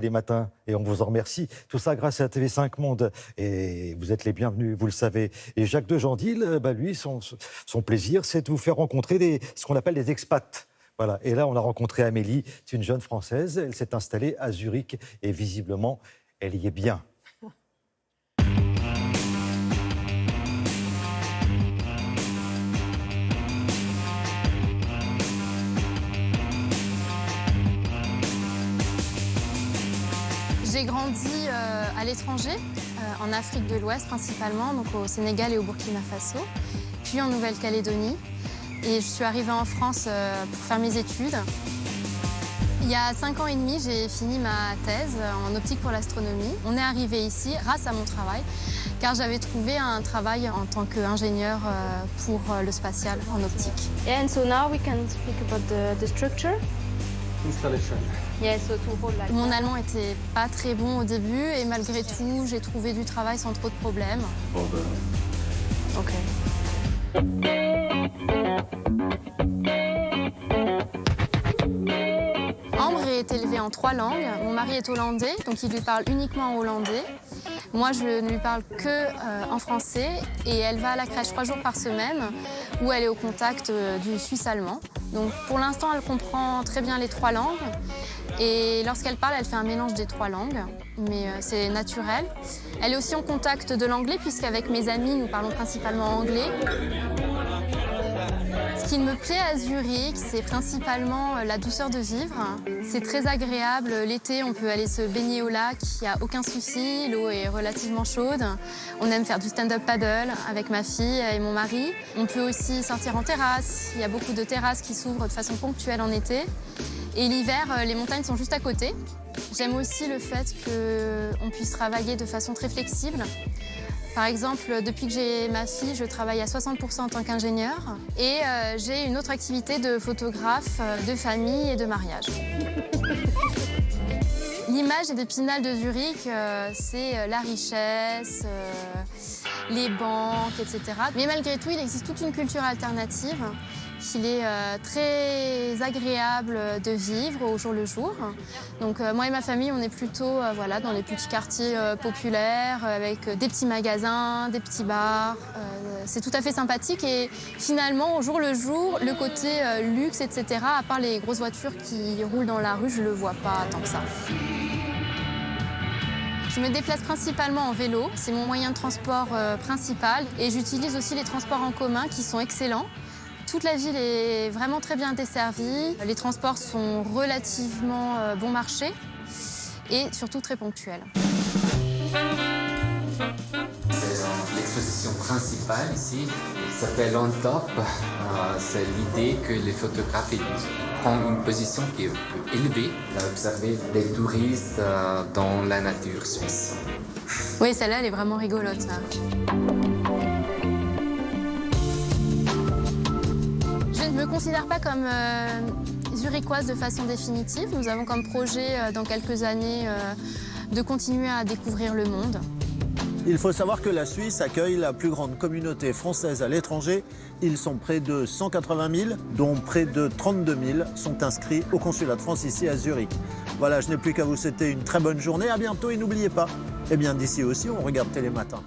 les matins et on vous en remercie. Tout ça grâce à TV5 Monde et vous êtes les bienvenus, vous le savez. Et Jacques de Jandil, lui, son plaisir, c'est de vous faire rencontrer ce qu'on appelle des expats. Voilà. Et là, on a rencontré Amélie, c'est une jeune Française. Elle s'est installée à Zurich et visiblement, elle y est bien. J'ai grandi à l'étranger, en Afrique de l'Ouest principalement, donc au Sénégal et au Burkina Faso, puis en Nouvelle-Calédonie. Et je suis arrivée en France pour faire mes études. Il y a 5 ans et demi, j'ai fini ma thèse en optique pour l'astronomie. On est arrivé ici grâce à mon travail, car j'avais trouvé un travail en tant qu'ingénieur pour le spatial en optique. Yeah, and so now we can speak about the structure. Installation. Yeah, so to hold like Mon allemand était pas très bon au début et malgré tout, j'ai trouvé du travail sans trop de problèmes. Ok. Ambre est élevée en 3 langues. Mon mari est hollandais, donc il lui parle uniquement en hollandais. Moi, je ne lui parle que en français et elle va à la crèche 3 jours par semaine où elle est au contact du suisse allemand. Donc pour l'instant, elle comprend très bien les 3 langues et lorsqu'elle parle, elle fait un mélange des 3 langues, mais c'est naturel. Elle est aussi en contact de l'anglais puisqu'avec mes amis, nous parlons principalement anglais. Ce qui me plaît à Zurich, c'est principalement la douceur de vivre. C'est très agréable. L'été, on peut aller se baigner au lac, il n'y a aucun souci. L'eau est relativement chaude. On aime faire du stand-up paddle avec ma fille et mon mari. On peut aussi sortir en terrasse. Il y a beaucoup de terrasses qui s'ouvrent de façon ponctuelle en été. Et l'hiver, les montagnes sont juste à côté. J'aime aussi le fait qu'on puisse travailler de façon très flexible. Par exemple, depuis que j'ai ma fille, je travaille à 60% en tant qu'ingénieur et j'ai une autre activité de photographe de famille et de mariage. L'image d'Épinal de Zurich, c'est la richesse, les banques, etc. Mais malgré tout, il existe toute une culture alternative qu'il est très agréable de vivre au jour le jour. Donc moi et ma famille, on est plutôt voilà, dans les petits quartiers populaires avec des petits magasins, des petits bars. C'est tout à fait sympathique et finalement, au jour le jour, le côté luxe, etc., à part les grosses voitures qui roulent dans la rue, je le vois pas tant que ça. Je me déplace principalement en vélo, c'est mon moyen de transport principal et j'utilise aussi les transports en commun qui sont excellents. Toute la ville est vraiment très bien desservie, les transports sont relativement bon marché et surtout très ponctuels. L'exposition principale ici s'appelle On Top. C'est l'idée que les photographes prennent une position qui est un peu élevée à observer les touristes dans la nature suisse. Oui, celle-là, elle est vraiment rigolote. Ça. Je ne me considère pas comme zurichoise de façon définitive. Nous avons comme projet dans quelques années de continuer à découvrir le monde. Il faut savoir que la Suisse accueille la plus grande communauté française à l'étranger. Ils sont près de 180 000, dont près de 32 000 sont inscrits au consulat de France ici à Zurich. Voilà, je n'ai plus qu'à vous souhaiter une très bonne journée. À bientôt et n'oubliez pas, eh bien d'ici aussi, on regarde Télématin.